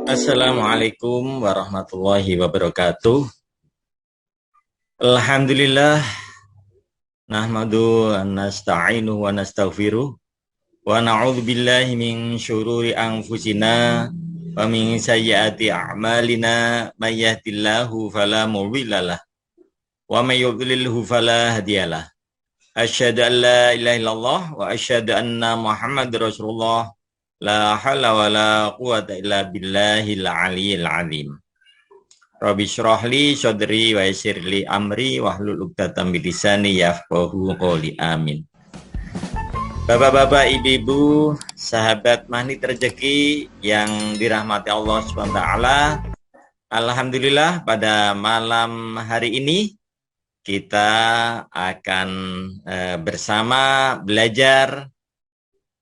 Assalamualaikum warahmatullahi wabarakatuh. Alhamdulillah nahmadu wa nasta'inu wa nastaghfiruh wa na'udzu billahi min syururi anfusina wa min sayyiati a'malina may yahdihillahu fala mudhillalah wa may yudlilhu fala hadiyalah. Asyhadu an la ilaha illallah wa asyhadu anna Muhammadar Rasulullah la haula wa la quwata illa billahil aliyyil azim. Rabbi syrahli sodri wa yassirli amri wahlul 'uqdatam min lisani yafqahu qouli. Amin. Bapak-bapak, ibu-ibu, sahabat Magnet Rezeki yang dirahmati Allah SWT, alhamdulillah pada malam hari ini kita akan bersama belajar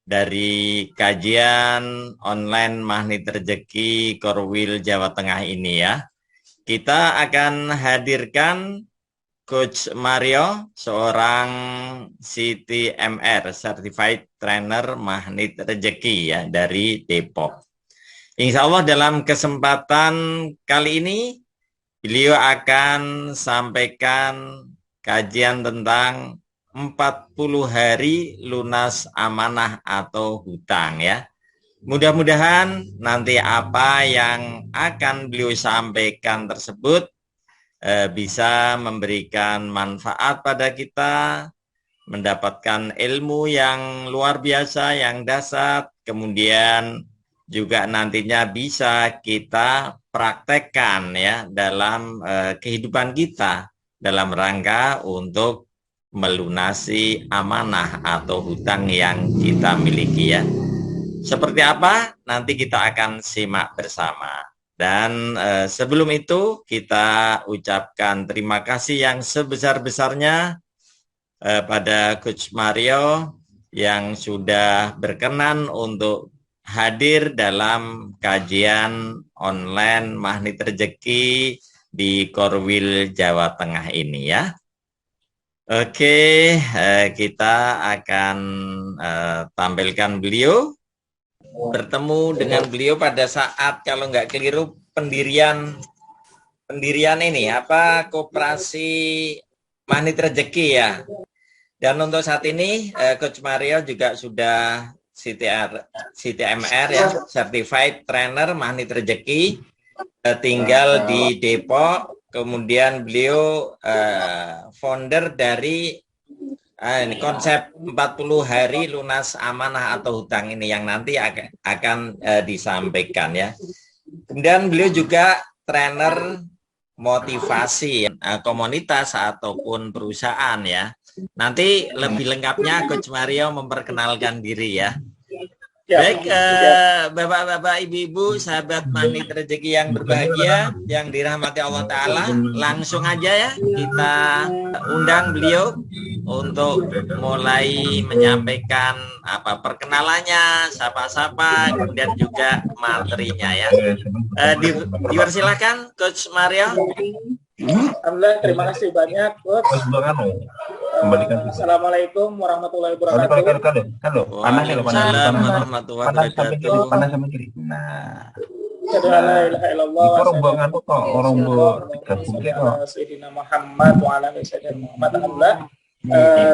dari kajian online Magnet Rezeki Korwil Jawa Tengah ini ya. Kita akan hadirkan Coach Mario, seorang CTMR, Certified Trainer Magnet Rezeki ya, dari Depok. Insya Allah dalam kesempatan kali ini, beliau akan sampaikan kajian tentang 40 hari lunas amanah atau hutang ya. Mudah-mudahan nanti apa yang akan beliau sampaikan tersebut bisa memberikan manfaat pada kita, mendapatkan ilmu yang luar biasa, yang dahsyat, kemudian juga nantinya bisa kita praktekkan ya dalam kehidupan kita dalam rangka untuk melunasi amanah atau hutang yang kita miliki ya. Seperti apa? Nanti kita akan simak bersama. Dan sebelum itu kita ucapkan terima kasih yang sebesar-besarnya pada Coach Mario yang sudah berkenan untuk hadir dalam kajian online Magnet Rezeki di Korwil Jawa Tengah ini ya. Oke, kita akan tampilkan beliau. Bertemu dengan beliau pada saat, kalau nggak keliru, pendirian ini apa, Koperasi Magnet Rezeki ya. Dan untuk saat ini Coach Mario juga sudah CTMR ya, Certified Trainer Magnet Rezeki, tinggal di Depok. Kemudian beliau founder dari ini konsep 40 hari lunas amanah atau hutang ini yang nanti akan disampaikan ya. Kemudian beliau juga trainer motivasi komunitas ataupun perusahaan ya. Nanti lebih lengkapnya Coach Mario memperkenalkan diri ya. Baik, bapak-bapak, ibu-ibu, sahabat Magnet Rezeki yang berbahagia, yang dirahmati Allah Ta'ala, langsung aja ya kita undang beliau untuk mulai menyampaikan apa perkenalannya, sapa-sapa, kemudian juga materinya ya. Dipersilakan Coach Mario. Alhamdulillah, terima kasih banyak Coach. Assalamualaikum warahmatullahi wabarakatuh. Waalaikumsalam warahmatullahi wabarakatuh. Panas sama kiri. Nah, rombongan kok orang Sayyidina Muhammad wa ala alihi Muhammad. Alhamdulillah.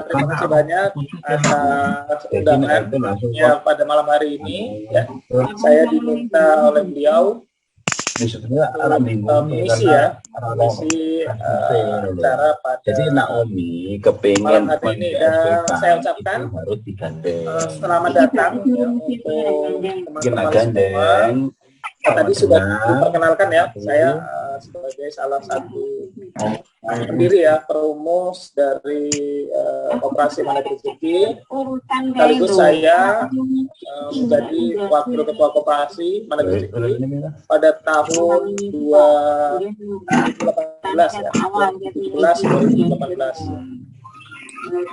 Terima kasih banyak atas undangannya pada malam hari ini ya. Saya diminta oleh beliau mengisi ya, mengisi acara pada jadi Naomi kepengen malam hari ini, dan saya ucapkan harus digandeng. selamat datang ya, untuk teman-teman semua. Tadi sudah diperkenalkan ya, saya sebagai salah satu pendiri ya, perumus dari Koperasi Magnet Rezeki. Sekaligus saya menjadi wakil ketua Koperasi Magnet Rezeki pada tahun 2018 ya, 2018.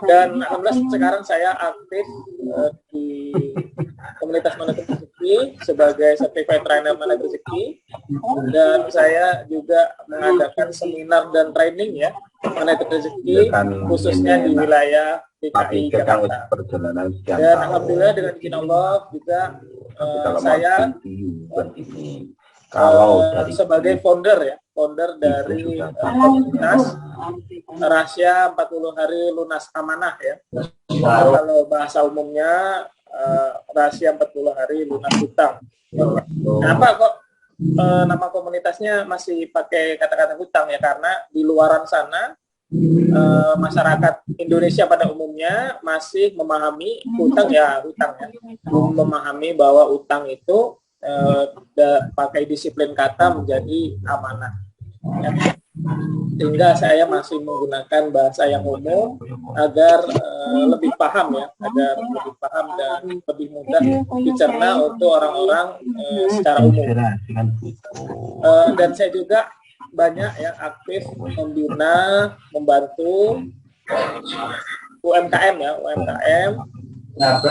Dan alhamdulillah sekarang saya aktif di komunitas Magnet Rezeki sebagai Certified Trainer Magnet Rezeki, dan saya juga mengadakan seminar dan training ya Magnet Rezeki khususnya di wilayah DKI Jakarta. Dan alhamdulillah dengan izin Allah juga saya Kalau dari sebagai founder dari komunitas Rahasia 40 Hari Lunas Amanah ya. Kalau bahasa umumnya Rahasia 40 Hari Lunas Hutang. Kenapa kok nama komunitasnya masih pakai kata-kata hutang ya? Karena di luaran sana masyarakat Indonesia pada umumnya masih memahami hutang ya, memahami bahwa utang itu pakai disiplin kata menjadi amanah ya. Sehingga saya masih menggunakan bahasa yang umum agar lebih paham ya, agar lebih paham dan lebih mudah dicerna untuk orang-orang secara umum. Dan saya juga banyak ya aktif membina, membantu UMKM ya,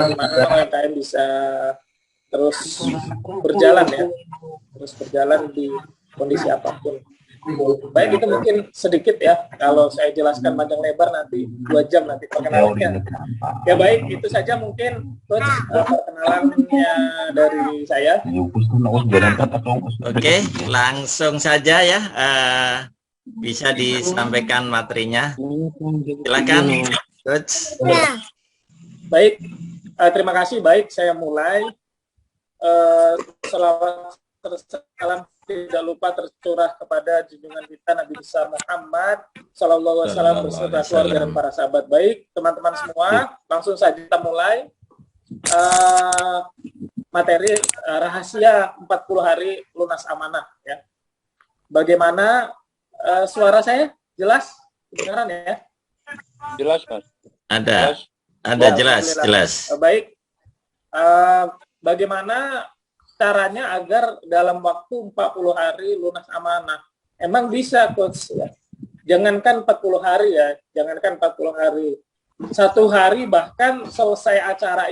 di mana UMKM bisa terus berjalan ya, terus berjalan di kondisi apapun. Baik, itu mungkin sedikit ya, kalau saya jelaskan panjang lebar nanti 2 jam nanti perkenalannya. Ya baik, itu saja mungkin Coach perkenalannya dari saya. Oke, langsung saja ya, bisa disampaikan materinya. Silakan, Coach. Baik, terima kasih. Baik, saya mulai. Selawat salam tidak lupa tercurah kepada junjungan kita Nabi besar Muhammad Sallallahu Alaihi Wasallam beserta keluarga dan para sahabat. Baik, teman-teman semua, langsung saja kita mulai materi rahasia 40 hari lunas amanah ya. Bagaimana suara saya jelas? Kedengaran ya? Jelas, Mas. Ada jelas. Baik. Bagaimana caranya agar dalam waktu 40 hari lunas amanah? Emang bisa, Coach ya? Jangankan 40 hari ya, jangankan 40 hari. 1 hari bahkan selesai acara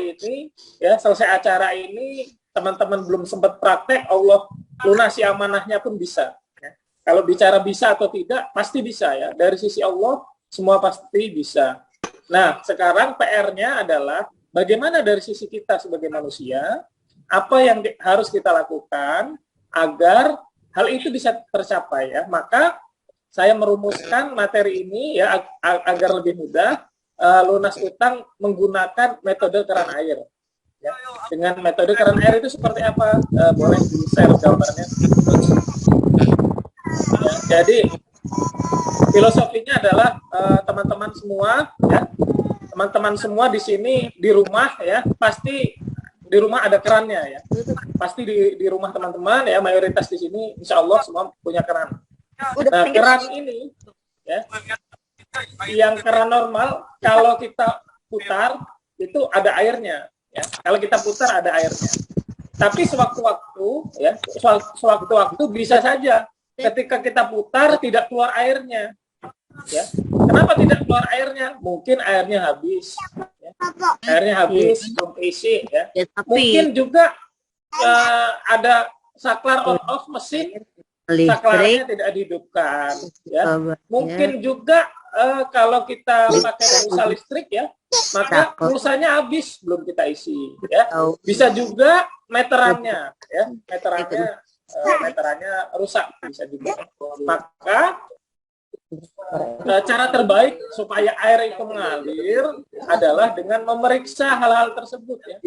ini teman-teman belum sempat praktek, Allah lunasi amanahnya pun bisa. Ya. Kalau bicara bisa atau tidak, pasti bisa ya. Dari sisi Allah semua pasti bisa. Nah, sekarang PR-nya adalah bagaimana dari sisi kita sebagai manusia, apa yang harus kita lakukan agar hal itu bisa tercapai ya. Maka saya merumuskan materi ini ya agar lebih mudah, lunas utang menggunakan metode keran air. Ya. Dengan metode keran air itu seperti apa? Boleh di-share gambarnya. Ya, jadi filosofinya adalah teman-teman semua ya, teman-teman semua di sini di rumah ya, pasti di rumah ada kerannya ya. Pasti di rumah teman-teman ya, mayoritas di sini insya Allah semua punya keran. Nah, keran ini ya, yang keran normal kalau kita putar itu ada airnya ya. Kalau kita putar ada airnya. Tapi sewaktu-waktu ya, sewaktu-waktu bisa saja ketika kita putar tidak keluar airnya. Ya. Kenapa tidak keluar airnya? Mungkin airnya habis. Ya. Airnya habis, belum isi. Ya. Mungkin juga ada saklar on off mesin, saklarnya tidak dihidupkan. Ya. Mungkin juga kalau kita pakai pulsa listrik ya, maka pulsanya habis, belum kita isi. Ya. Bisa juga meterannya, ya, meterannya rusak, bisa juga. Maka cara terbaik supaya air itu mengalir adalah dengan memeriksa hal-hal tersebut ya.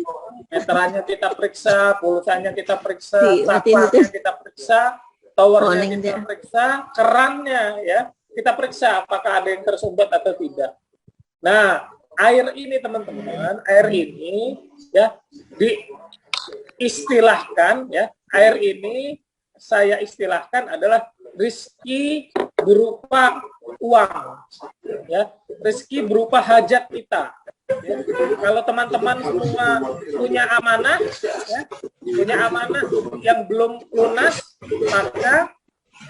Meterannya kita periksa, pulsanya kita periksa, saklarnya kita periksa, towernya kita periksa, kerannya ya kita periksa apakah ada yang tersumbat atau tidak. Nah, air ini teman-teman, air ini ya diistilahkan ya, air ini saya istilahkan adalah rezeki berupa uang, ya, rezeki berupa hajat kita. Ya. Kalau teman-teman semua punya amanah, ya, punya amanah yang belum lunas, maka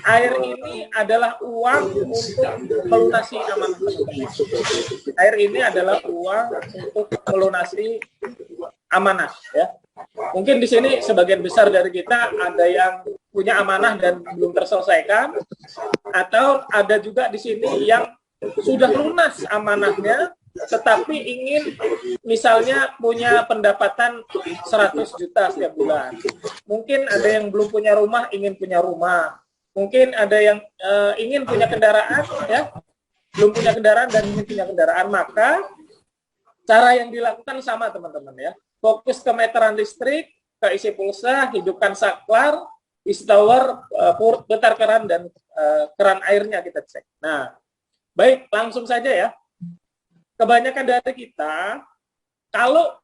air ini adalah uang untuk melunasi amanah teman-teman. Air ini adalah uang untuk melunasi amanah, ya. Mungkin di sini sebagian besar dari kita ada yang punya amanah dan belum terselesaikan, atau ada juga di sini yang sudah lunas amanahnya tetapi ingin misalnya punya pendapatan 100 juta setiap bulan. Mungkin ada yang belum punya rumah, ingin punya rumah. Mungkin ada yang ingin punya kendaraan, ya, belum punya kendaraan dan ingin punya kendaraan. Maka cara yang dilakukan sama teman-teman ya. Fokus ke meteran listrik, ke isi pulsa, hidupkan saklar, isi tower, putar keran dan keran airnya kita cek. Nah, baik, langsung saja ya. Kebanyakan dari kita, kalau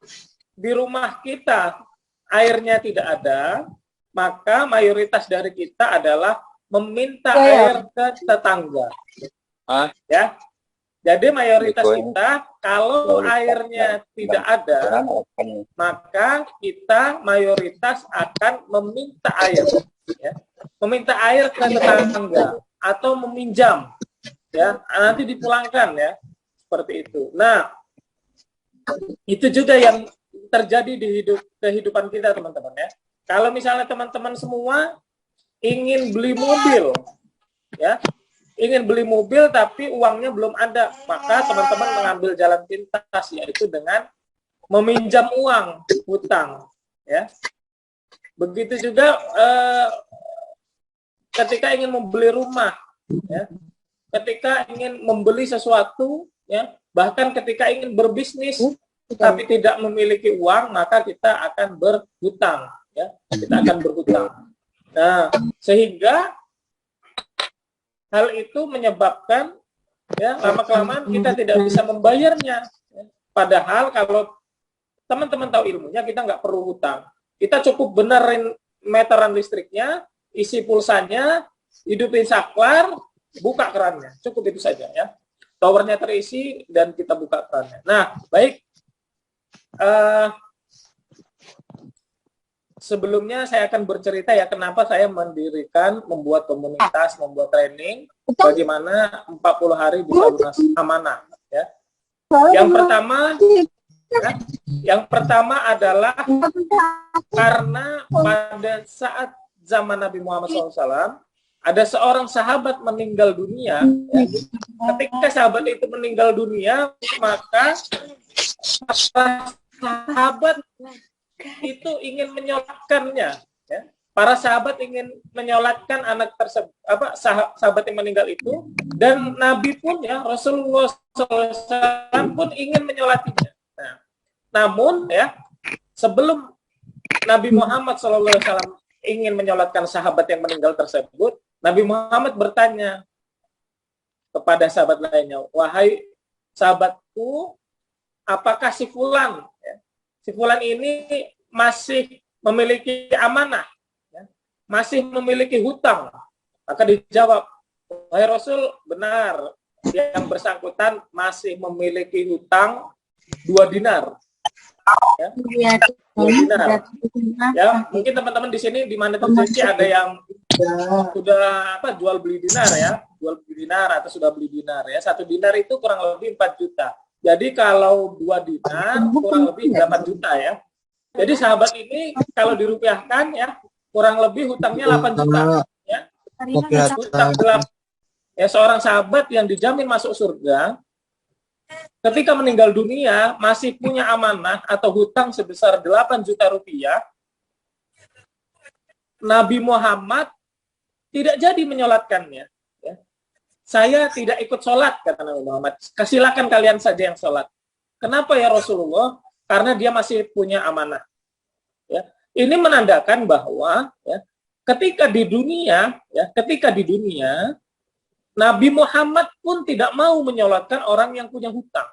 di rumah kita airnya tidak ada, maka mayoritas dari kita adalah meminta air ke tetangga. Ya, jadi mayoritas kita, kalau airnya tidak ada, maka kita mayoritas akan meminta air, ya. Meminta air ke tetangga atau meminjam, ya, nanti dipulangkan, ya. Seperti itu. Nah, itu juga yang terjadi di kehidupan kita, teman-teman ya. Kalau misalnya teman-teman semua ingin beli mobil, ya, ingin beli mobil tapi uangnya belum ada, maka teman-teman mengambil jalan pintas, yaitu dengan meminjam uang, hutang, ya. Begitu juga ketika ingin membeli rumah, ya, ketika ingin membeli sesuatu, ya, bahkan ketika ingin berbisnis tapi tidak memiliki uang, maka kita akan berhutang, ya, kita akan berhutang. Nah, sehingga hal itu menyebabkan, ya, lama-kelamaan kita tidak bisa membayarnya. Ya. Padahal kalau teman-teman tahu ilmunya, kita nggak perlu hutang. Kita cukup benerin meteran listriknya, isi pulsanya, hidupin saklar, buka kerannya, cukup itu saja ya. Towernya terisi dan kita buka kerannya. Nah, baik. Sebelumnya saya akan bercerita ya kenapa saya membuat komunitas, membuat training bagaimana 40 hari bisa lunas amanah. Ya. Yang pertama adalah karena pada saat zaman Nabi Muhammad SAW ada seorang sahabat meninggal dunia. Ya. Ketika sahabat itu meninggal dunia, maka sahabat itu ingin menyolatkannya. Ya. Para sahabat ingin menyolatkan anak tersebut, sahabat yang meninggal itu, dan Nabi pun ya Rasulullah SAW pun ingin menyolatinya. Nah, namun ya sebelum Nabi Muhammad SAW ingin menyolatkan sahabat yang meninggal tersebut, Nabi Muhammad bertanya kepada sahabat lainnya, wahai sahabatku, apakah si fulan, ya, si fulan ini masih memiliki amanah, ya, masih memiliki hutang? Maka dijawab, wahai Rasul, benar, yang bersangkutan masih memiliki hutang 2 dinar. Ya. 2 dinar. Ya, mungkin teman-teman di sini di mana terjadi ada yang sudah jual beli dinar ya, jual beli dinar atau sudah beli dinar ya. 1 dinar itu kurang lebih 4 juta. Jadi kalau 2 dinar kurang lebih 8 juta ya. Jadi sahabat ini kalau dirupiahkan ya kurang lebih hutangnya 8 juta ya. Hutang 8. Ya, seorang sahabat yang dijamin masuk surga ketika meninggal dunia masih punya amanah atau hutang sebesar 8 juta rupiah. Nabi Muhammad tidak jadi menyolatkannya. Ya. Saya tidak ikut sholat, kata Nabi Muhammad. Silakan kalian saja yang sholat. Kenapa ya Rasulullah? Karena dia masih punya amanah. Ya. Ini menandakan bahwa ya, ketika di dunia, Nabi Muhammad pun tidak mau menyolatkan orang yang punya hutang.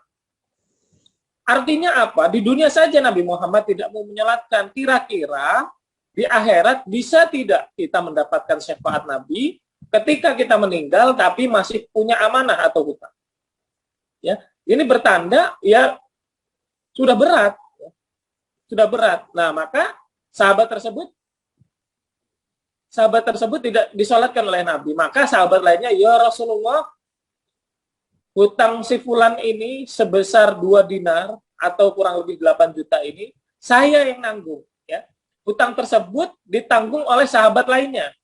Artinya apa? Di dunia saja Nabi Muhammad tidak mau menyolatkan. Kira-kira di akhirat bisa tidak kita mendapatkan syafaat Nabi ketika kita meninggal tapi masih punya amanah atau hutang? Ya, ini bertanda ya sudah berat, ya. Sudah berat. Nah, maka sahabat tersebut tidak disolatkan oleh Nabi. Maka sahabat lainnya, ya Rasulullah, hutang si fulan ini sebesar 2 dinar atau kurang lebih 8 juta ini saya yang nanggung. Ya. Hutang tersebut ditanggung oleh sahabat lainnya.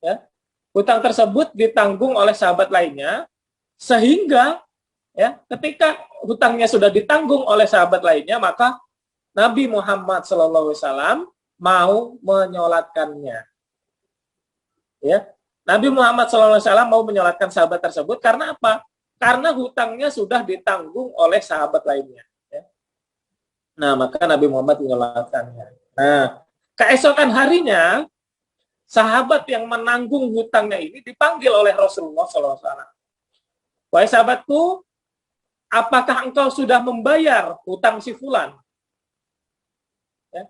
Ya. Hutang tersebut ditanggung oleh sahabat lainnya, sehingga ya, ketika hutangnya sudah ditanggung oleh sahabat lainnya, maka Nabi Muhammad SAW mau menyolatkannya. Ya, Nabi Muhammad SAW mau menyolatkan sahabat tersebut karena apa? Karena hutangnya sudah ditanggung oleh sahabat lainnya. Ya. Nah, maka Nabi Muhammad menyolatkannya. Nah, keesokan harinya, sahabat yang menanggung hutangnya ini dipanggil oleh Rasulullah SAW. Wahai sahabatku, apakah engkau sudah membayar hutang si fulan? Ya.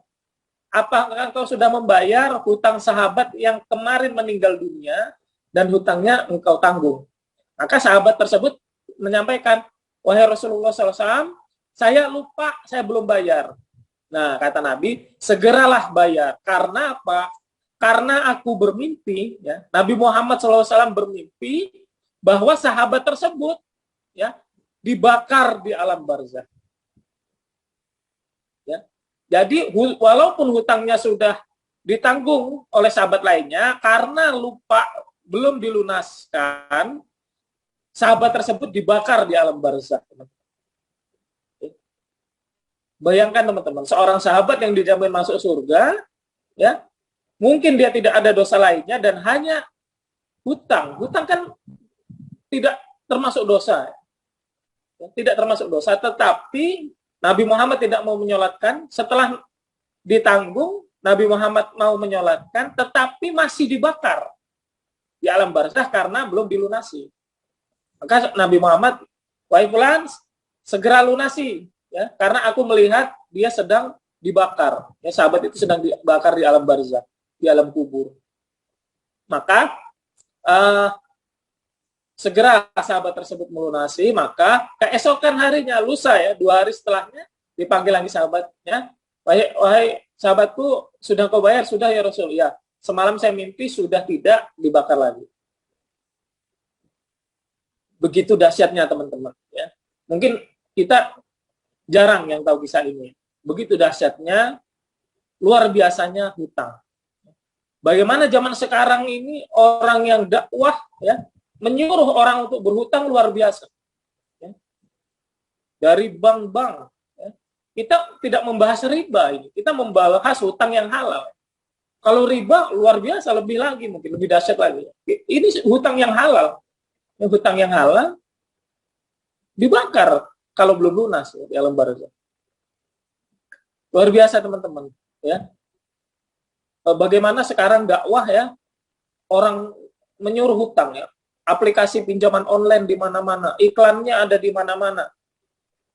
Apakah engkau sudah membayar hutang sahabat yang kemarin meninggal dunia dan hutangnya engkau tanggung? Maka sahabat tersebut menyampaikan, wahai Rasulullah SAW, saya lupa, saya belum bayar. Nah, kata Nabi, segeralah bayar. Karena apa? Karena aku bermimpi, ya, Nabi Muhammad SAW bermimpi bahwa sahabat tersebut, ya, dibakar di alam barzah. Ya. Jadi walaupun hutangnya sudah ditanggung oleh sahabat lainnya, karena lupa belum dilunaskan, sahabat tersebut dibakar di alam barzah. Bayangkan teman-teman, seorang sahabat yang dijamin masuk surga, ya, mungkin dia tidak ada dosa lainnya dan hanya hutang. Hutang kan tidak termasuk dosa. Tidak termasuk dosa, tetapi Nabi Muhammad tidak mau menyolatkan. Setelah ditanggung, Nabi Muhammad mau menyolatkan, tetapi masih dibakar di alam barzah karena belum dilunasi. Maka Nabi Muhammad, wahai fulan, segera lunasi, ya, karena aku melihat dia sedang dibakar. Ya, sahabat itu sedang dibakar di alam barzah, di alam kubur. Maka segera sahabat tersebut melunasi, maka keesokan harinya, lusa ya, 2 hari setelahnya, dipanggil lagi sahabatnya, wahai sahabatku, sudah kau bayar? Sudah ya Rasul. Ya, semalam saya mimpi sudah tidak dibakar lagi. Begitu dahsyatnya teman-teman. Ya. Mungkin kita jarang yang tahu kisah ini. Begitu dahsyatnya, luar biasanya hutang. Bagaimana zaman sekarang ini orang yang dakwah, ya, menyuruh orang untuk berhutang luar biasa. Ya. Dari bank-bank. Ya. Kita tidak membahas riba ini. Kita membahas hutang yang halal. Kalau riba luar biasa, lebih lagi mungkin, lebih dahsyat lagi. Ini hutang yang halal. Hutang yang halal dibakar kalau belum lunas ya, di alam barzah. Luar biasa teman-teman. Ya. Bagaimana sekarang dakwah ya, orang menyuruh hutang ya. Aplikasi pinjaman online di mana-mana, iklannya ada di mana-mana.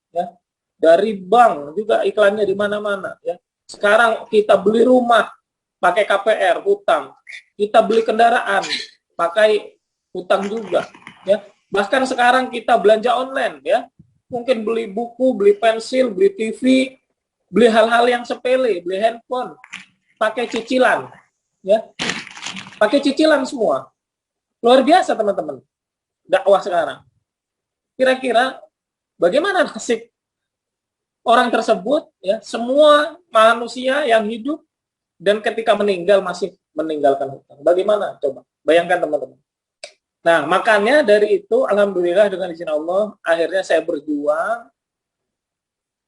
Ya. Dari bank juga iklannya di mana-mana ya. Sekarang kita beli rumah pakai KPR, hutang. Kita beli kendaraan pakai hutang juga ya. Bahkan sekarang kita belanja online ya. Mungkin beli buku, beli pensil, beli TV, beli hal-hal yang sepele, beli handphone pakai cicilan ya. Pakai cicilan semua. Luar biasa teman-teman, dakwah sekarang. Kira-kira bagaimana nasib orang tersebut, ya, semua manusia yang hidup dan ketika meninggal masih meninggalkan hutang. Bagaimana? Coba bayangkan teman-teman. Nah, makanya dari itu, alhamdulillah dengan izin Allah, akhirnya saya berjuang,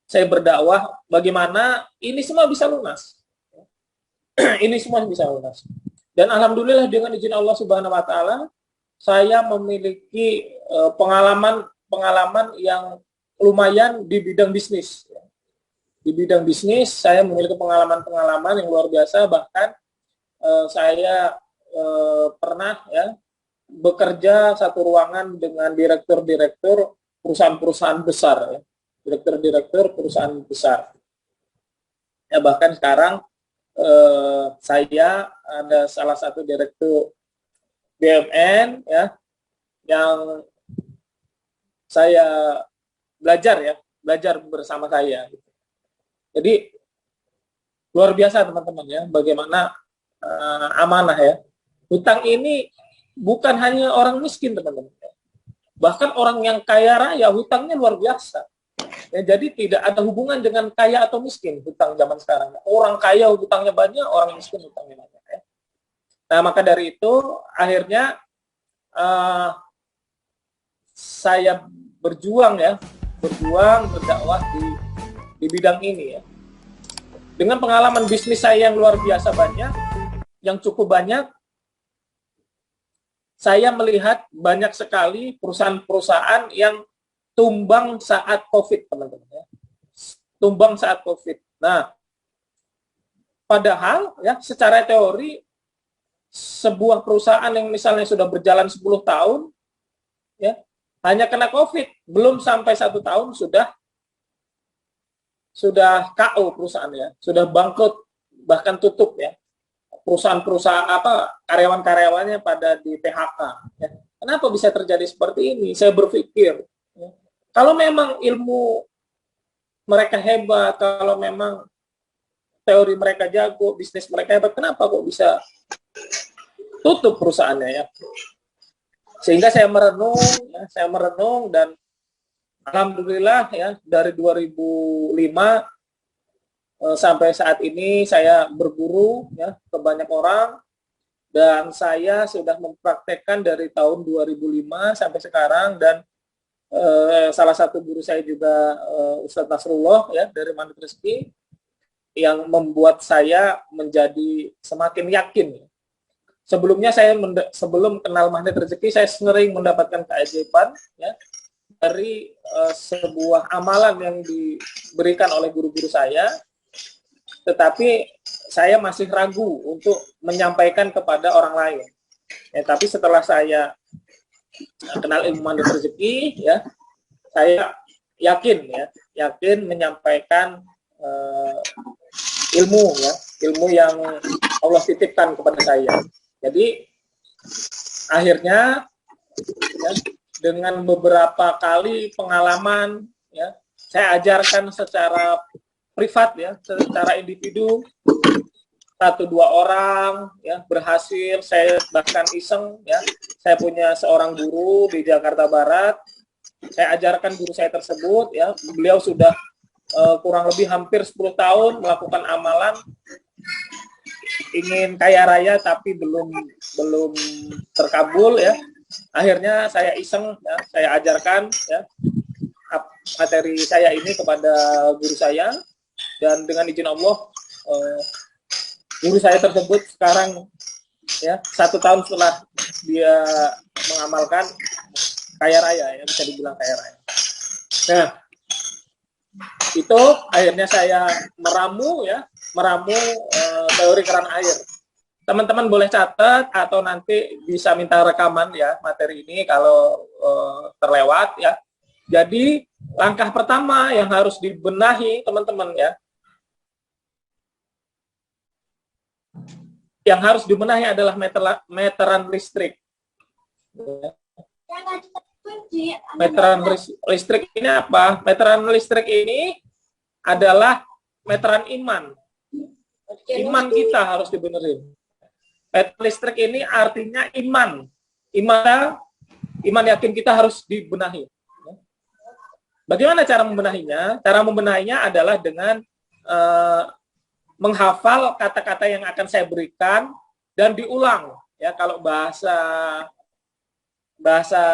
saya berdakwah, bagaimana ini semua bisa lunas. Ini semua bisa lunas. Dan alhamdulillah dengan izin Allah Subhanahu wa taala, saya memiliki pengalaman yang lumayan di bidang bisnis. Di bidang bisnis saya memiliki pengalaman-pengalaman yang luar biasa, bahkan saya pernah ya bekerja satu ruangan dengan direktur-direktur perusahaan-perusahaan besar ya. Direktur-direktur perusahaan besar. Ya, bahkan sekarang saya ada salah satu direktur BUMN ya yang saya belajar bersama saya. Jadi luar biasa teman-teman ya, bagaimana amanah ya. Hutang ini bukan hanya orang miskin teman-teman, bahkan orang yang kaya raya hutangnya luar biasa. Ya, jadi tidak ada hubungan dengan kaya atau miskin hutang zaman sekarang. Orang kaya hutangnya banyak, orang miskin hutangnya banyak. Ya. Nah, maka dari itu akhirnya saya berjuang berdakwah di bidang ini ya. Dengan pengalaman bisnis saya yang luar biasa banyak, yang cukup banyak, saya melihat banyak sekali perusahaan-perusahaan yang tumbang saat COVID, teman-teman ya. Tumbang saat COVID. Nah, padahal ya secara teori sebuah perusahaan yang misalnya sudah berjalan 10 tahun ya, hanya kena COVID, belum sampai 1 tahun sudah KO perusahaannya, sudah bangkrut, bahkan tutup ya. Perusahaan-perusahaan karyawan-karyawannya pada di PHK ya. Kenapa bisa terjadi seperti ini? Saya berpikir ya, kalau memang ilmu mereka hebat, kalau memang teori mereka jago, bisnis mereka hebat, kenapa kok bisa tutup perusahaannya ya? Sehingga saya merenung dan alhamdulillah ya dari 2005 sampai saat ini saya berguru ya ke banyak orang, dan saya sudah mempraktekkan dari tahun 2005 sampai sekarang, dan salah satu guru saya juga Ustadz Nasrullah ya dari Magnet Rezeki, yang membuat saya menjadi semakin yakin. Sebelumnya sebelum kenal Magnet Rezeki, saya sering mendapatkan keajaiban ya dari sebuah amalan yang diberikan oleh guru-guru saya, tetapi saya masih ragu untuk menyampaikan kepada orang lain. Ya, tapi setelah saya kenal ilmu Magnet Rezeki, ya, saya yakin menyampaikan ilmu yang Allah titipkan kepada saya. Jadi akhirnya ya, dengan beberapa kali pengalaman, ya, saya ajarkan secara privat ya, secara individu, 1-2 orang ya berhasil. Saya bahkan iseng ya, saya punya seorang guru di Jakarta Barat, saya ajarkan guru saya tersebut ya, beliau sudah kurang lebih hampir 10 tahun melakukan amalan, ingin kaya raya tapi belum terkabul ya. Akhirnya saya iseng ya, saya ajarkan ya materi saya ini kepada guru saya, dan dengan izin Allah guru saya tersebut sekarang ya 1 tahun setelah dia mengamalkan kaya raya ya, bisa dibilang kaya raya. Nah, itu akhirnya saya meramu teori keran air. Teman-teman boleh catat atau nanti bisa minta rekaman ya materi ini kalau terlewat ya. Jadi langkah pertama yang harus dibenahi teman-teman ya, yang harus dibenahi adalah meteran listrik. Meteran listrik ini apa? Meteran listrik ini adalah meteran iman. Iman kita harus dibenerin. Meteran listrik ini artinya iman. Iman yakin kita harus dibenahi. Bagaimana cara membenahinya? Cara membenahinya adalah dengan menghafal kata-kata yang akan saya berikan dan diulang. Ya, kalau bahasa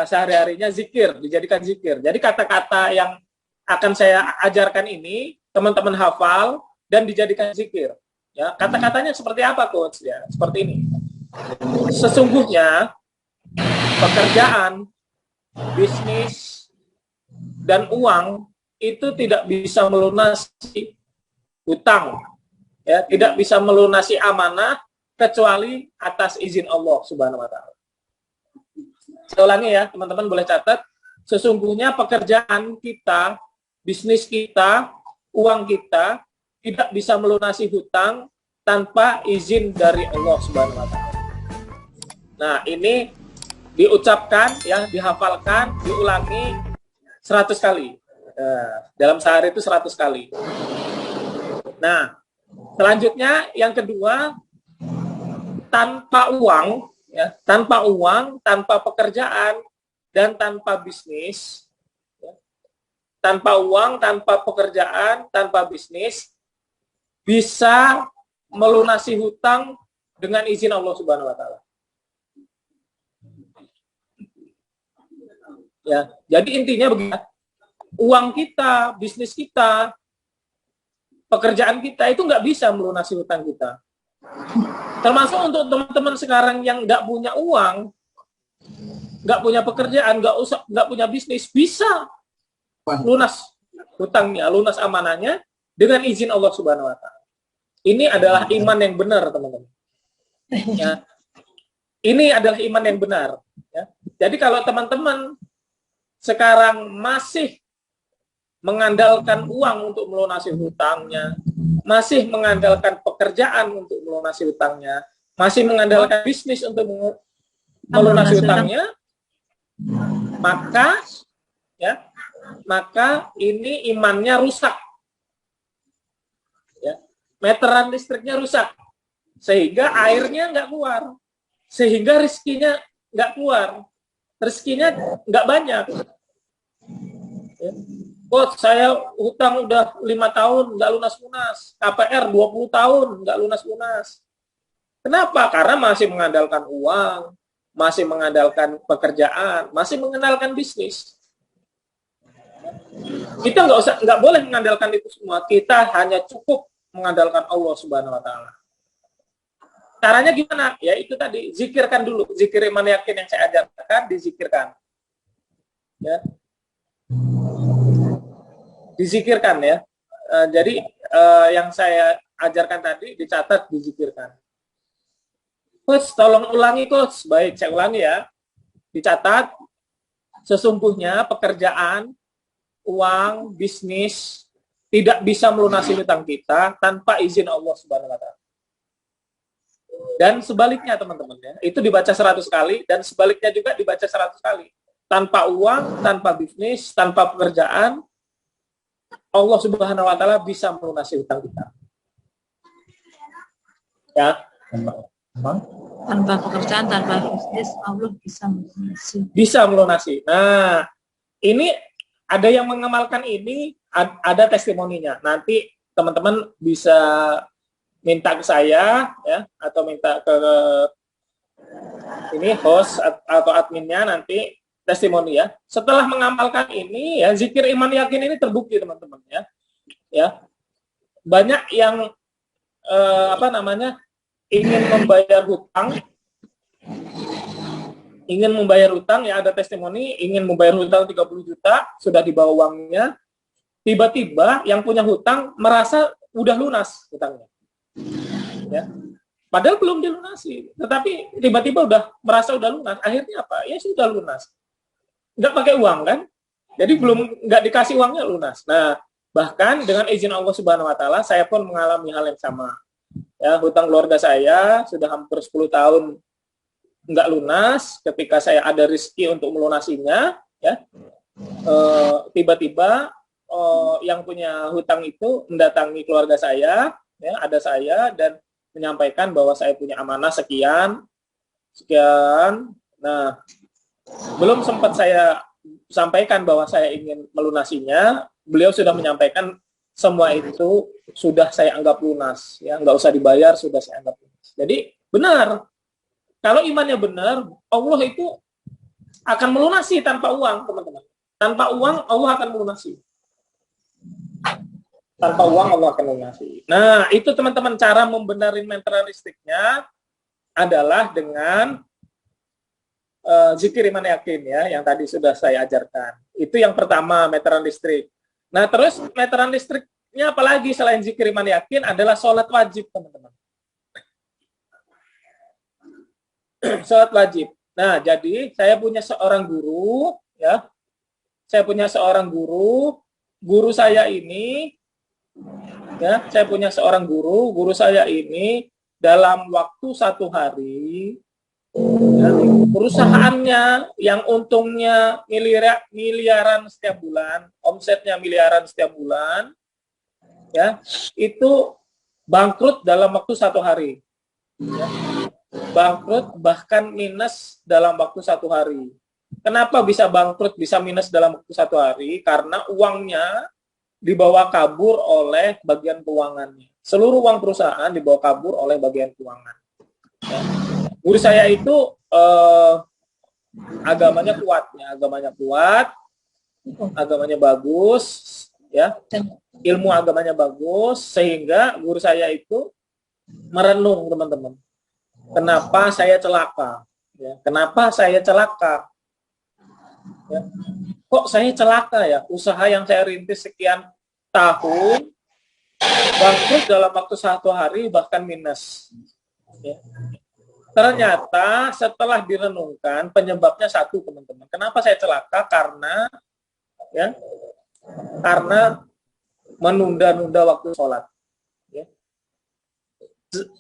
sehari-harinya zikir, dijadikan zikir. Jadi kata-kata yang akan saya ajarkan ini teman-teman hafal dan dijadikan zikir. Ya, kata-katanya seperti apa, Coach? Ya, seperti ini. Sesungguhnya pekerjaan, bisnis, dan uang itu tidak bisa melunasi hutang, ya, tidak bisa melunasi amanah kecuali atas izin Allah Subhanahu wa taala. Saya ulangi ya, teman-teman boleh catat. Sesungguhnya pekerjaan kita, bisnis kita, uang kita tidak bisa melunasi hutang tanpa izin dari Allah Subhanahu wa taala. Nah, ini diucapkan ya, dihafalkan, diulangi 100 kali. Dalam sehari itu 100 kali. Nah, selanjutnya yang kedua, tanpa uang, ya, tanpa pekerjaan, dan tanpa bisnis, ya, tanpa uang, tanpa pekerjaan, tanpa bisnis, bisa melunasi hutang dengan izin Allah Subhanahu wa taala. Ya, jadi intinya begini, uang kita, bisnis kita, pekerjaan kita itu nggak bisa melunasi hutang kita. Termasuk untuk teman-teman sekarang yang nggak punya uang, nggak punya pekerjaan, nggak punya bisnis, bisa lunas hutangnya, lunas amanahnya dengan izin Allah Subhanahu Wa Taala. Ini adalah iman yang benar, teman-teman. Ya, ini adalah iman yang benar. Ya. Jadi kalau teman-teman sekarang masih mengandalkan uang untuk melunasi hutangnya, masih mengandalkan pekerjaan untuk melunasi hutangnya, masih mengandalkan bisnis untuk melunasi hutangnya, maka ini imannya rusak. Ya. Meteran listriknya rusak, sehingga airnya nggak keluar, sehingga rezekinya nggak keluar, rezekinya nggak banyak. Ya. Coach, saya hutang udah 5 tahun nggak lunas-lunas, KPR 20 tahun nggak lunas-lunas. Kenapa? Karena masih mengandalkan uang, masih mengandalkan pekerjaan, masih mengandalkan bisnis. Kita nggak boleh mengandalkan itu semua. Kita hanya cukup mengandalkan Allah Subhanahu Wa Taala. Caranya gimana? Ya itu tadi, zikirkan dulu. Zikir iman yakin yang saya ajarkan, dizikirkan. Ya. Dizikirkan ya. Jadi yang saya ajarkan tadi dicatat, dizikirkan. Coach, tolong ulangi, Coach. Baik, saya ulangi ya. Dicatat, sesungguhnya pekerjaan, uang, bisnis tidak bisa melunasi hutang kita tanpa izin Allah Subhanahu Wa Taala. Dan sebaliknya, teman-teman ya, itu dibaca 100 kali, dan sebaliknya juga dibaca 100 kali. Tanpa uang, tanpa bisnis, tanpa pekerjaan, Allah Subhanahu Wa Taala bisa melunasi hutang kita. Ya. Tanpa pekerjaan, tanpa bisnis, Allah bisa melunasi. Bisa melunasi. Nah, ini ada yang mengamalkan ini, ada testimoninya. Nanti teman-teman bisa minta ke saya, ya, atau minta ke ini host atau adminnya nanti testimoni ya. Setelah mengamalkan ini ya, zikir iman yakin ini terbukti teman-teman ya. Ya. Banyak yang ingin membayar hutang ya, ada testimoni ingin membayar hutang 30 juta, sudah dibawa uangnya. Tiba-tiba yang punya hutang merasa udah lunas hutangnya. Ya. Padahal belum dilunasi, tetapi tiba-tiba merasa udah lunas. Akhirnya apa? Ya sudah lunas. Nggak pakai uang kan, jadi nggak dikasih uangnya lunas. Nah, bahkan dengan izin Allah Subhanahu Wa Taala, saya pun mengalami hal yang sama. Ya, hutang keluarga saya sudah hampir 10 tahun nggak lunas. Ketika saya ada rezeki untuk melunasinya, ya, tiba-tiba yang punya hutang itu mendatangi keluarga saya, ya, ada saya, dan menyampaikan bahwa saya punya amanah sekian. Nah, belum sempat saya sampaikan bahwa saya ingin melunasinya, beliau sudah menyampaikan semua itu sudah saya anggap lunas, ya, nggak usah dibayar, sudah saya anggap lunas. Jadi benar, kalau imannya benar, Allah itu akan melunasi tanpa uang, teman-teman. Tanpa uang Allah akan melunasi. Tanpa uang Allah akan melunasi. Nah, itu teman-teman, cara membenarin meteran listriknya adalah dengan zikir iman yakin ya, yang tadi sudah saya ajarkan. Itu yang pertama, meteran listrik. Nah, terus meteran listriknya apalagi selain zikir iman yakin adalah sholat wajib, teman-teman. Sholat wajib. Nah, jadi saya punya seorang guru, ya. Saya punya seorang guru saya ini, ya, saya punya seorang guru saya ini dalam waktu 1 hari, ya, perusahaannya yang untungnya miliaran setiap bulan, omsetnya miliaran setiap bulan, ya, itu bangkrut dalam waktu 1 hari. Ya. Bangkrut bahkan minus dalam waktu 1 hari. Kenapa bisa bangkrut, bisa minus dalam waktu 1 hari? Karena uangnya dibawa kabur oleh bagian keuangannya. Seluruh uang perusahaan dibawa kabur oleh bagian keuangan. Ya. Guru saya itu agamanya kuat, ya, agamanya bagus, ya, ilmu agamanya bagus, sehingga guru saya itu merenung, teman-teman. Kenapa saya celaka? Ya, kenapa saya celaka? Ya. Kok saya celaka ya? Usaha yang saya rintis sekian tahun bangkrut dalam waktu 1 hari, bahkan minus. Ya. Ternyata setelah direnungkan penyebabnya satu, teman-teman. Kenapa saya celaka? Karena menunda-nunda waktu sholat. Ya.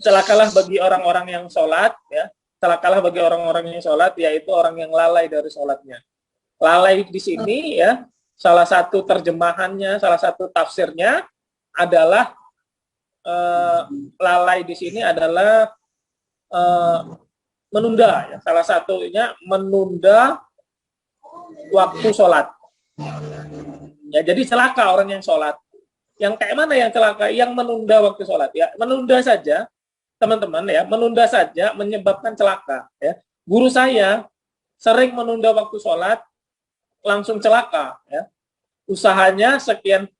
Celakalah bagi orang-orang yang sholat, ya. Celakalah bagi orang-orang yang sholat, yaitu orang yang lalai dari sholatnya. Lalai di sini, ya, salah satu terjemahannya, salah satu tafsirnya adalah lalai di sini adalah menunda, ya. Salah satunya menunda waktu sholat. Ya, jadi celaka orang yang sholat. Yang kayak mana yang celaka? Yang menunda waktu sholat. Ya, menunda saja, teman-teman, ya, menunda saja menyebabkan celaka. Ya. Guru saya sering menunda waktu sholat, langsung celaka. Ya. Usahanya sekian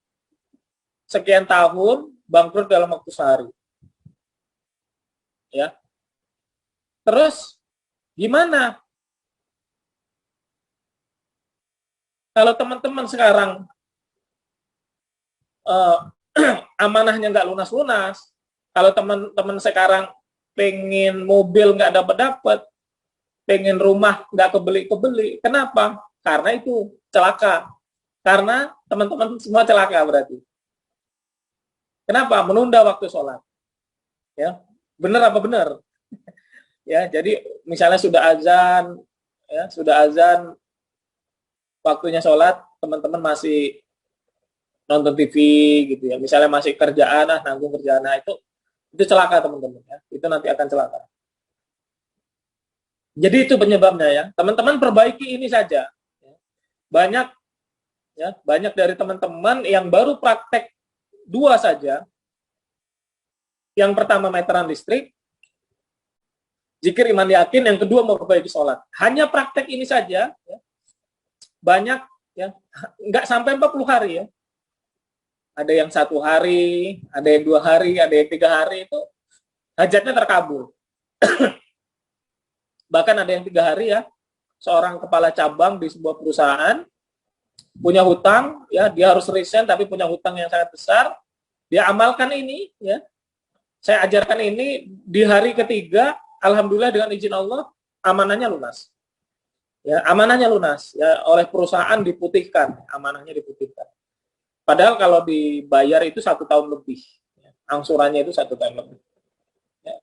tahun, bangkrut dalam waktu sehari. Ya. Terus gimana? Kalau teman-teman sekarang amanahnya nggak lunas-lunas, kalau teman-teman sekarang pengen mobil nggak dapat-dapat, pengen rumah nggak kebeli-kebeli, kenapa? Karena itu celaka. Karena teman-teman semua celaka berarti. Kenapa? Menunda waktu sholat. Ya, benar apa benar? Ya, jadi misalnya sudah azan, ya, waktunya sholat, teman-teman masih nonton TV gitu ya. Misalnya masih kerjaan, nanggung kerjaan, itu celaka, teman-teman, ya. Itu nanti akan celaka. Jadi itu penyebabnya, ya. Teman-teman perbaiki ini saja. Banyak dari teman-teman yang baru praktek 2 saja. Yang pertama meteran listrik, zikir iman yakin, yang kedua memperbaiki sholat. Hanya praktek ini saja, ya, banyak, ya, nggak sampai 40 hari, ya. Ada yang 1 hari, ada yang 2 hari, ada yang 3 hari, itu hajatnya terkabul. Bahkan ada yang 3 hari, ya, seorang kepala cabang di sebuah perusahaan punya hutang, ya, dia harus resign tapi punya hutang yang sangat besar. Dia amalkan ini, ya. Saya ajarkan ini di hari ketiga, alhamdulillah dengan izin Allah amanahnya lunas. Ya, amanahnya lunas, ya, oleh perusahaan diputihkan, amanahnya diputihkan. Padahal kalau dibayar itu 1 tahun lebih, ya, angsurannya itu 1 tahun lebih. Ya.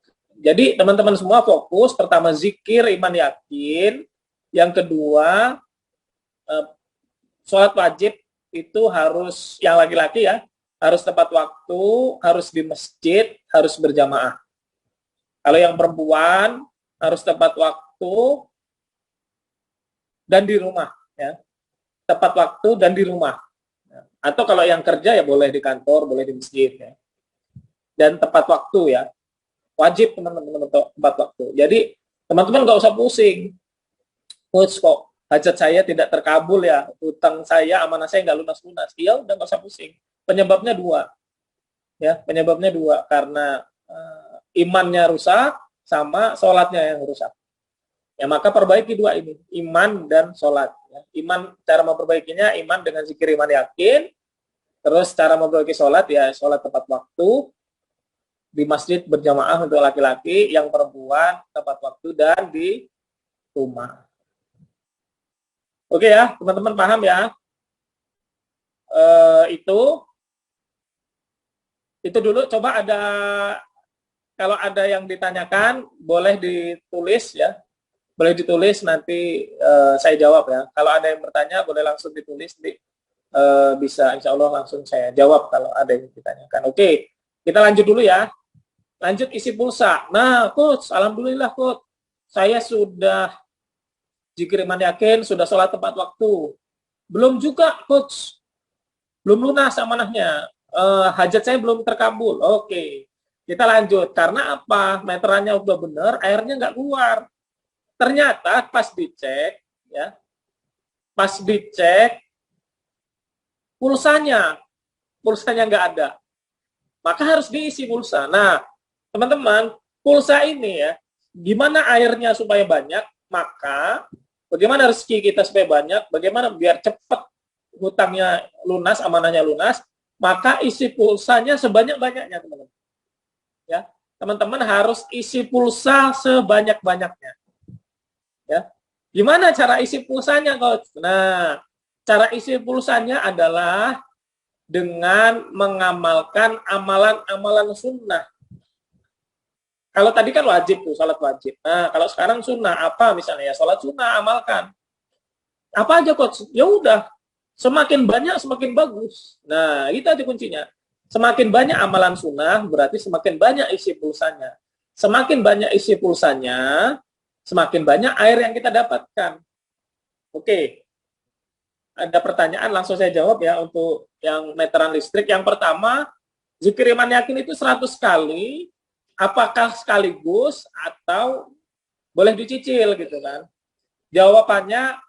Jadi teman-teman semua fokus, pertama zikir iman yakin, yang kedua sholat wajib itu harus, yang laki-laki, ya, harus tepat waktu, harus di masjid, harus berjamaah. Kalau yang perempuan harus tepat waktu dan di rumah, ya. Tepat waktu dan di rumah. Atau kalau yang kerja, ya boleh di kantor, boleh di masjid, ya. Dan tepat waktu, ya. Wajib teman-teman tepat waktu. Jadi teman-teman nggak usah pusing. Coach, kok hajat saya tidak terkabul, ya, utang saya, amanah saya nggak lunas-lunas. Iya, udah nggak usah pusing. Penyebabnya 2, ya, penyebabnya 2, karena imannya rusak sama sholatnya yang rusak. Ya, maka perbaiki 2 ini, iman dan sholat. Ya. Iman, cara memperbaikinya iman dengan zikir iman yakin. Terus cara memperbaiki sholat, ya, sholat tepat waktu di masjid berjamaah untuk laki-laki, yang perempuan tepat waktu dan di rumah. Oke, ya, teman-teman paham, ya? Itu dulu. Coba kalau ada yang ditanyakan boleh ditulis, ya, boleh ditulis, nanti saya jawab, ya. Kalau ada yang bertanya boleh langsung ditulis, bisa insya Allah langsung saya jawab kalau ada yang ditanyakan. Oke, kita lanjut dulu, ya. Lanjut isi pulsa. Nah, Coach, alhamdulillah, Coach, saya sudah zikir iman yakin, sudah sholat tepat waktu. Belum juga, Coach, belum lunas amanahnya. Hajat saya belum terkabul. Oke, kita lanjut. Karena apa? Meterannya udah benar, airnya nggak keluar. Ternyata pas dicek, ya. Pas dicek, pulsanya nggak ada. Maka harus diisi pulsa. Nah, teman-teman, pulsa ini ya, gimana airnya supaya banyak, maka bagaimana rezeki kita supaya banyak, bagaimana biar cepat hutangnya lunas, amanahnya lunas, maka isi pulsanya sebanyak-banyaknya, teman-teman. Ya, teman-teman harus isi pulsa sebanyak-banyaknya. Ya. Gimana cara isi pulsanya, Coach? Nah, cara isi pulsanya adalah dengan mengamalkan amalan-amalan sunnah. Kalau tadi kan wajib tuh, salat wajib. Nah, kalau sekarang sunnah, apa misalnya ya, salat sunnah, amalkan. Apa aja, Coach? Ya udah, semakin banyak, semakin bagus. Nah, itu aja kuncinya. Semakin banyak amalan sunnah, berarti semakin banyak isi pulsanya. Semakin banyak isi pulsanya, semakin banyak air yang kita dapatkan. Oke. Ada pertanyaan, langsung saya jawab ya untuk yang meteran listrik. Yang pertama, zikir iman yakin itu 100 kali, apakah sekaligus atau boleh dicicil gitu kan? Jawabannya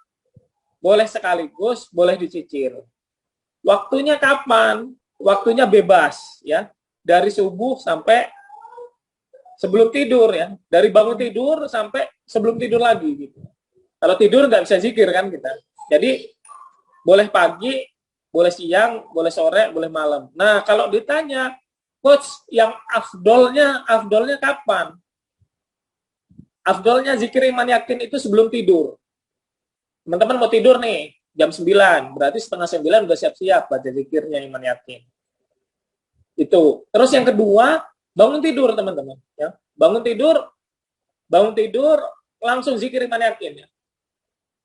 boleh sekaligus, boleh dicicil. Waktunya kapan? Waktunya bebas ya. Dari subuh sampai sebelum tidur ya. Dari bangun tidur sampai sebelum tidur lagi gitu. Kalau tidur nggak bisa zikir kan kita. Jadi boleh pagi, boleh siang, boleh sore, boleh malam. Nah, kalau ditanya, Coach, yang afdolnya kapan? Afdolnya zikir iman yakin itu sebelum tidur. Teman-teman mau tidur nih, jam 9, berarti setengah 9 udah siap-siap baca zikirnya iman yakin. Itu. Terus yang kedua, bangun tidur, teman-teman. Ya. Bangun tidur, langsung zikir iman yakin. Ya.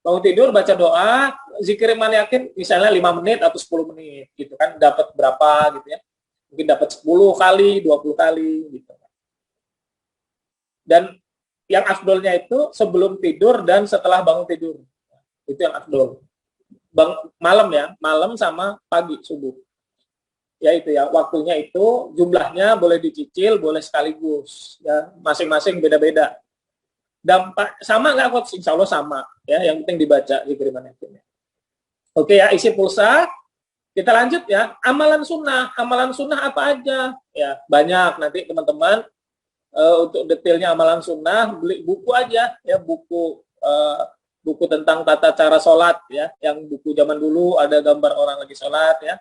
Bangun tidur, baca doa, zikir iman yakin, misalnya 5 menit atau 10 menit. Gitu kan, dapat berapa gitu ya. Mungkin dapat 10 kali, 20 kali, gitu. Dan yang afdolnya itu sebelum tidur dan setelah bangun tidur. Itu yang afdol. Malam ya, malam sama pagi, subuh. Ya itu ya, waktunya itu, jumlahnya boleh dicicil, boleh sekaligus. Ya, masing-masing beda-beda. Dampak sama nggak, Coach? Insya Allah sama. Ya, yang penting dibaca zikir iman yakin. Oke ya, isi pulsa. Kita lanjut ya, amalan sunnah. Amalan sunnah apa aja? Ya, banyak. Nanti teman-teman untuk detailnya amalan sunnah, beli buku aja. Ya, buku tentang tata cara sholat. Ya, yang buku zaman dulu ada gambar orang lagi sholat. Ya,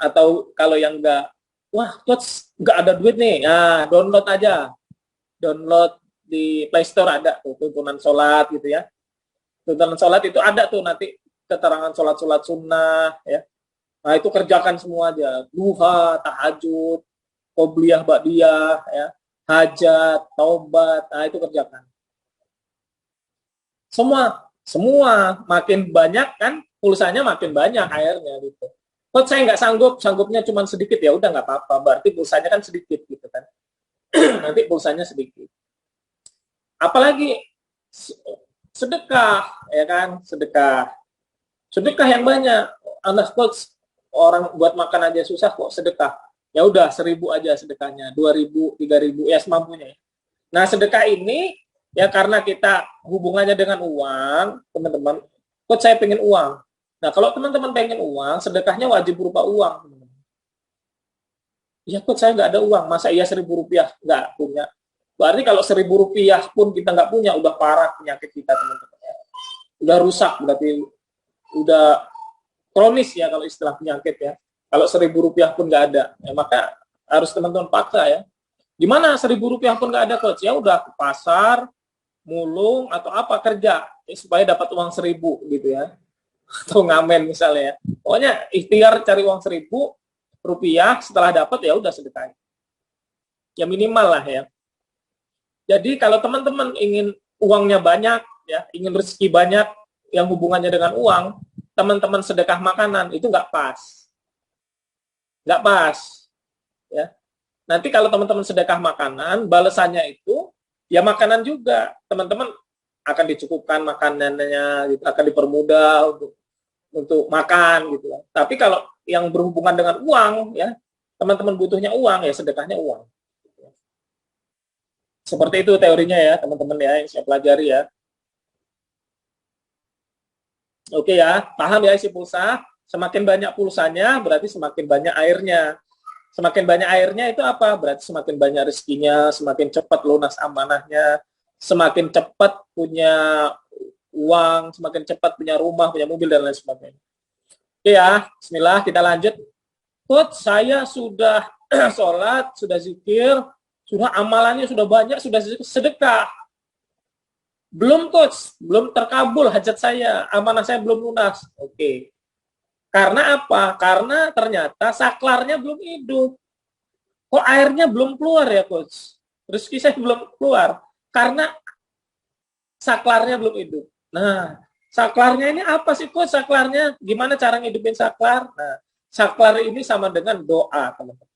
atau kalau yang enggak, wah Coach nggak ada duit nih, nah download aja, download di Play Store ada tuh tuntunan sholat gitu ya, tuntunan sholat itu ada tuh nanti keterangan sholat sunnah ya, nah itu kerjakan semua aja, duha, tahajud, qobliyah, ba'diyah ya, hajat, taubat, nah itu kerjakan semua makin banyak kan pulsanya makin banyak airnya gitu. Coach saya nggak sanggupnya cuma sedikit, ya udah nggak apa-apa, berarti pulsanya kan sedikit gitu kan. Nanti pulsanya sedikit. Apalagi sedekah, ya kan, sedekah yang banyak. Anak Coach, orang buat makan aja susah kok sedekah. Ya udah 1.000 aja sedekahnya, 2.000, 3.000 ya semampunya. Nah sedekah ini ya karena kita hubungannya dengan uang, teman-teman. Coach saya pengen uang. Nah, kalau teman-teman pengen uang, sedekahnya wajib berupa uang. Ya, Coach, saya nggak ada uang. Masa iya 1.000 rupiah? Nggak punya. Berarti kalau 1.000 rupiah pun kita nggak punya, udah parah penyakit kita, teman-teman. Udah rusak, berarti udah kronis ya kalau istilah penyakit ya. Kalau 1.000 rupiah pun nggak ada, ya, maka harus teman-teman paksa ya. Gimana 1.000 rupiah pun nggak ada, Coach? Ya udah ke pasar, mulung, atau apa, kerja ya, supaya dapat uang 1.000 gitu ya. Atau ngamen misalnya ya. Pokoknya ikhtiar cari uang 1.000 rupiah, setelah dapat ya udah sedekah. Ya minimal lah ya. Jadi kalau teman-teman ingin uangnya banyak ya, ingin rezeki banyak yang hubungannya dengan uang, teman-teman sedekah makanan itu nggak pas. Nggak pas. Ya. Nanti kalau teman-teman sedekah makanan, balasannya itu ya makanan juga. Teman-teman akan dicukupkan makanannya, gitu, akan dipermudah untuk makan gitu ya. Tapi kalau yang berhubungan dengan uang ya, teman-teman butuhnya uang ya sedekahnya uang. Seperti itu teorinya ya teman-teman ya yang saya pelajari ya. Oke ya, paham ya isi pulsa? Semakin banyak pulsanya berarti semakin banyak airnya. Semakin banyak airnya itu apa? Berarti semakin banyak rezekinya, semakin cepat lunas amanahnya, semakin cepat punya uang, semakin cepat punya rumah, punya mobil, dan lain sebagainya. Oke ya, bismillah, kita lanjut. Coach, saya sudah sholat, sudah zikir, sudah amalannya sudah banyak, sudah sedekah. Belum coach, belum terkabul hajat saya, amanah saya belum lunas. Oke. Karena apa? Karena ternyata saklarnya belum hidup. Kok airnya belum keluar ya coach? Rezeki saya belum keluar. Karena saklarnya belum hidup. Nah, saklarnya ini apa sih coach saklarnya? Gimana cara ngidupin saklar? Nah, saklar ini sama dengan doa, teman-teman.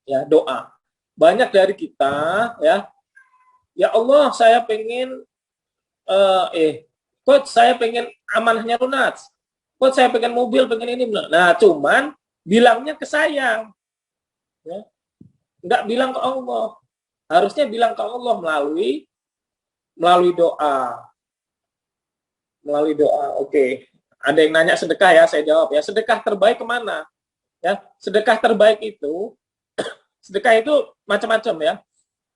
Ya, doa. Banyak dari kita, ya Allah, saya pengen coach saya pengen amanahnya lunas, coach saya pengen mobil, pengen ini. Nah, cuman bilangnya ke saya, ya, nggak bilang ke Allah. Harusnya bilang ke Allah melalui doa, Oke. Ada yang nanya sedekah ya, saya jawab ya. Sedekah terbaik kemana? Ya, sedekah terbaik itu, sedekah itu macam-macam ya.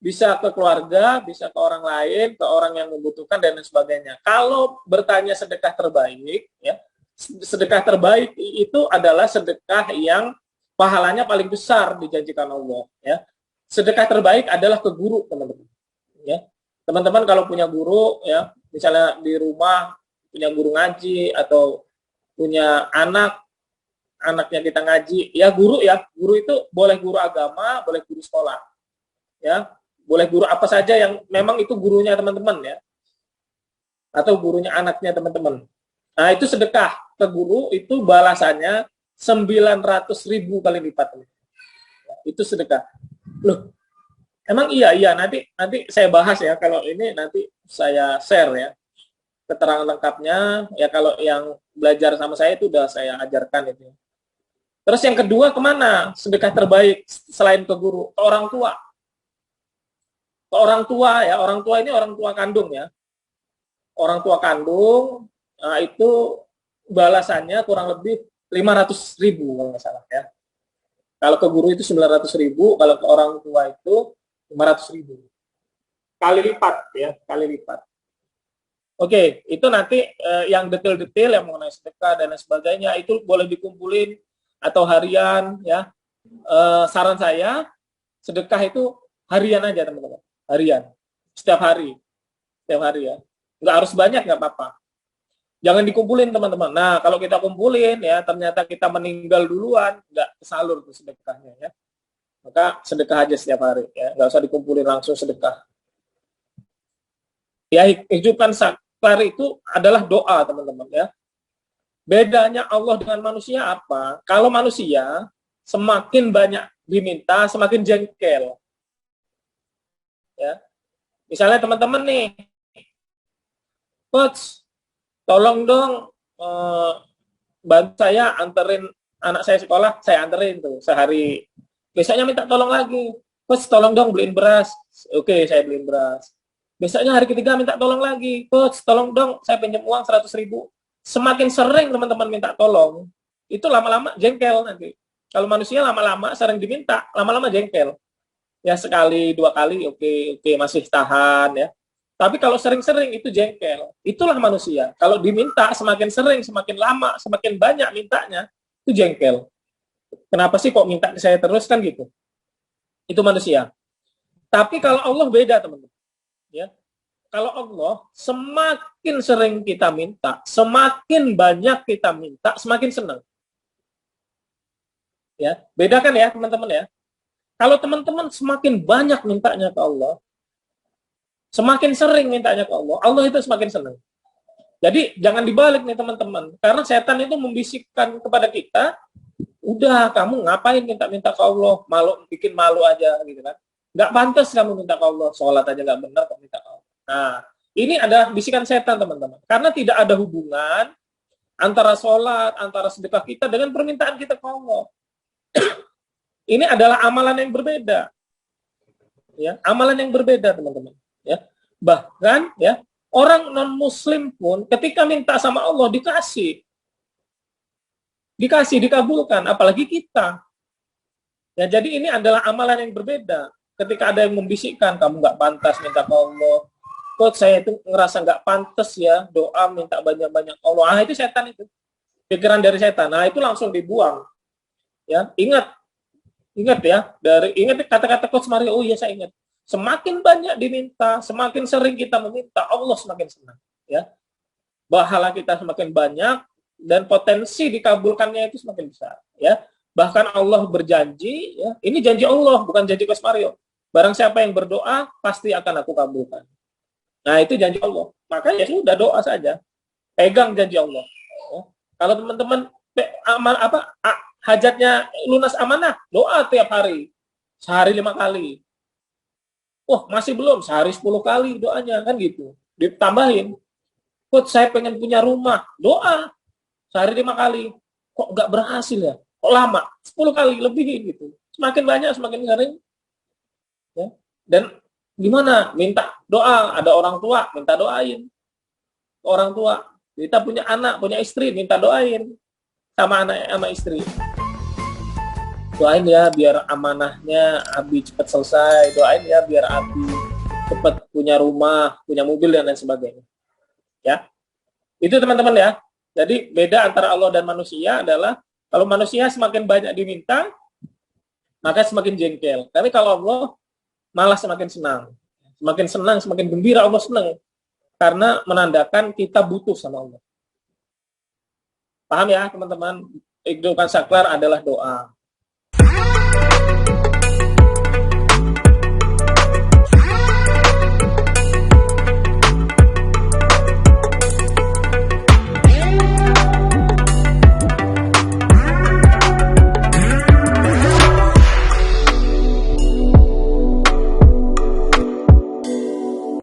Bisa ke keluarga, bisa ke orang lain, ke orang yang membutuhkan, dan lain sebagainya. Kalau bertanya sedekah terbaik, ya, sedekah terbaik itu adalah sedekah yang pahalanya paling besar dijanjikan Allah. Ya. Sedekah terbaik adalah ke guru, teman-teman. Ya. Teman-teman kalau punya guru, ya, misalnya di rumah punya guru ngaji atau punya anaknya kita ngaji, ya guru itu boleh guru agama, boleh guru sekolah, ya. Boleh guru apa saja yang memang itu gurunya teman-teman ya. Atau gurunya anaknya teman-teman. Nah, itu sedekah ke guru itu balasannya 900.000 kali lipat. Itu sedekah. Loh, emang iya nanti saya bahas ya, kalau ini nanti saya share ya keterangan lengkapnya ya, kalau yang belajar sama saya itu udah saya ajarkan itu. Terus yang kedua, kemana sedekah terbaik selain ke guru? Ke orang tua. Orang tua ya, orang tua ini orang tua kandung ya. Orang tua kandung, nah itu balasannya kurang lebih 500.000 kalau nggak salah ya. Kalau ke guru itu 900.000, kalau ke orang tua itu 500.000. Kali lipat ya, kali lipat. Oke, itu nanti yang detail-detail yang mengenai sedekah dan lain sebagainya itu boleh dikumpulin atau harian ya. Saran saya sedekah itu harian aja teman-teman. Harian, setiap hari ya, nggak harus banyak, nggak apa-apa, jangan dikumpulin teman-teman. Nah, kalau kita kumpulin ya, ternyata kita meninggal duluan, nggak kesalur tuh sedekahnya ya, maka sedekah aja setiap hari ya, nggak usah dikumpulin langsung sedekah ya. Kehidupan saklar itu adalah doa teman-teman ya. Bedanya Allah dengan manusia apa? Kalau manusia semakin banyak diminta semakin jengkel ya. Misalnya teman-teman nih, coach, tolong dong bantu saya anterin anak saya sekolah, saya anterin tuh sehari. Besoknya minta tolong lagi, coach tolong dong beliin beras. Oke, saya beliin beras. Besoknya hari ketiga minta tolong lagi, coach tolong dong saya pinjam uang 100.000. Semakin sering teman-teman minta tolong, itu lama-lama jengkel nanti. Kalau manusia lama-lama sering diminta, lama-lama jengkel. Ya sekali, dua kali, oke, masih tahan ya. Tapi kalau sering-sering itu jengkel. Itulah manusia. Kalau diminta semakin sering, semakin lama, semakin banyak mintanya, itu jengkel. Kenapa sih kok minta ke saya terus, kan gitu. Itu manusia. Tapi kalau Allah beda, teman-teman. Ya. Kalau Allah semakin sering kita minta, semakin banyak kita minta, semakin senang. Ya, beda kan ya, teman-teman ya. Kalau teman-teman semakin banyak mintanya ke Allah, semakin sering mintanya ke Allah, Allah itu semakin senang. Jadi jangan dibalik nih teman-teman, karena setan itu membisikkan kepada kita, udah kamu ngapain minta-minta ke Allah, malu, bikin malu aja gitu kan. Nggak pantas kamu minta ke Allah, sholat aja nggak benar kok minta ke Allah. Nah, ini ada bisikan setan teman-teman, karena tidak ada hubungan antara sholat, antara sedekah kita dengan permintaan kita ke Allah. Ini adalah amalan yang berbeda. Ya, amalan yang berbeda, teman-teman. Ya. Bahkan ya, Orang non-muslim pun ketika minta sama Allah dikasih, dikabulkan, apalagi kita. Ya, jadi ini adalah amalan yang berbeda. Ketika ada yang membisikkan, kamu nggak pantas minta ke Allah. Kok saya itu ngerasa nggak pantas ya, doa minta banyak-banyak Allah. Ah, itu setan itu. Pikiran dari setan. Nah, itu langsung dibuang. Ya, ingat ya, ingat kata-kata Coach Mario. Oh iya, saya ingat. Semakin banyak diminta, semakin sering kita meminta, Allah semakin senang. Ya, pahala kita semakin banyak dan potensi dikabulkannya itu semakin besar. Ya, bahkan Allah berjanji. Ya, ini janji Allah, bukan janji Coach Mario. Barang siapa yang berdoa, pasti akan aku kabulkan. Nah, itu janji Allah. Maka ya sudah, doa saja. Pegang janji Allah. Ya. Kalau teman-teman hajatnya lunas amanah, doa tiap hari. Sehari 5 kali. Wah, masih belum, sehari 10 kali doanya, kan gitu. Ditambahin. Kok saya pengen punya rumah, doa. Sehari 5 kali. Kok nggak berhasil ya? Kok lama? 10 kali lebih gitu. Semakin banyak, semakin sering. Ya. Dan gimana? Minta doa. Ada orang tua, minta doain. Orang tua. Kita punya anak, punya istri, minta doain. Sama anak, sama istri. Doain ya biar amanahnya Abi cepat selesai. Doain ya biar Abi cepat punya rumah, punya mobil dan lain sebagainya. Ya, itu teman-teman ya. Jadi beda antara Allah dan manusia adalah kalau manusia semakin banyak diminta, maka semakin jengkel. Tapi kalau Allah malah semakin senang. Semakin senang, semakin gembira Allah senang. Karena menandakan kita butuh sama Allah. Paham ya teman-teman? Kehidupan saklar adalah doa.